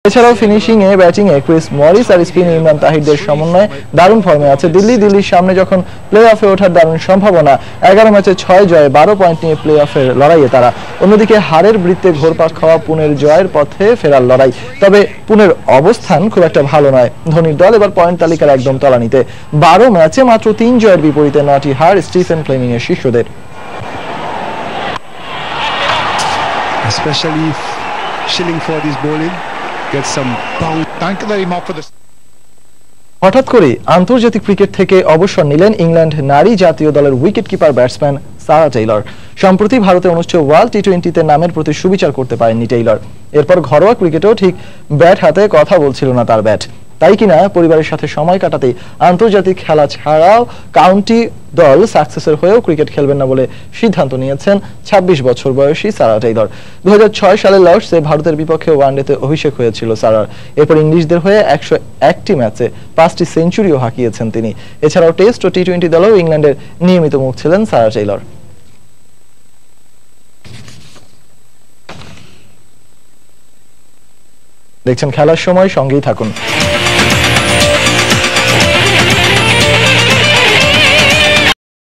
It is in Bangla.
এছাড়াও ফিনিশিং এ ব্যাটিং এ ক্রিস মরিস আর স্পিনে ইমরান তাহিরদের সমন্বয়ে দারুণ ফর্মে আছে দিল্লির সামনে যখন প্লে অফে ওঠার দারুণ সম্ভাবনা 11 ম্যাচে 6 জয়ে 12 পয়েন্ট নিয়ে প্লে অফের লড়াইয়ে তারা। অন্যদিকে হারের বৃত্তে ঘোরপাক খাওয়া পুনের জয়ের পথে ফেরার লড়াই। তবে পুনের অবস্থান খুব একটা ভালো নয়। ধোনির দল এবার পয়েন্ট তালিকার একদম তলানিতে। 12 ম্যাচে মাত্র 3 জয়ের বিপরীতে 9টি হার স্টিফেন ফ্লেমিং এর শিষ্যদের। Especially shilling for this bowling. Get some bounce. Thank you very much for this. হঠাৎ করে আন্তর্জাতিক ক্রিকেট থেকে অবসর নিলেন ইংল্যান্ড নারী জাতীয় দলের উইকেট কিপার ব্যাটসম্যান সারা টেইলর। সম্প্রতি ভারতে অনুষ্ঠিত ওয়ার্ল্ড টি20তে নামের প্রতি সুবিচার করতে পারেননি টেইলর। এরপর ঘরোয়া ক্রিকেটেও ঠিক ব্যাট হাতে কথা বলছিল না তার ব্যাট। তাই কিনা পরিবারের সাথে সময় কাটাতে আন্তর্জাতিক খেলা ছাড়াও কাউন্টি দল সাকসেসের হয়েও ক্রিকেট খেলবেন না বলে সিদ্ধান্ত নিয়েছেন 26 বছর বয়সী সারা টেইলর। 2006 সালে লর্ডসে ভারতের বিপক্ষে ওয়ানডেতে অভিষেক হয়েছিল সারার। এরপর ইংলিশদের হয়ে 101টি ম্যাচে 5টি সেঞ্চুরিও হাঁকিয়েছেন তিনি। এছাড়াও টেস্ট ও টি20 দলেও ইংল্যান্ডের নিয়মিত মুখ ছিলেন সারা টেইলর। দেখছেন খেলার সময়, সঙ্গেই থাকুন।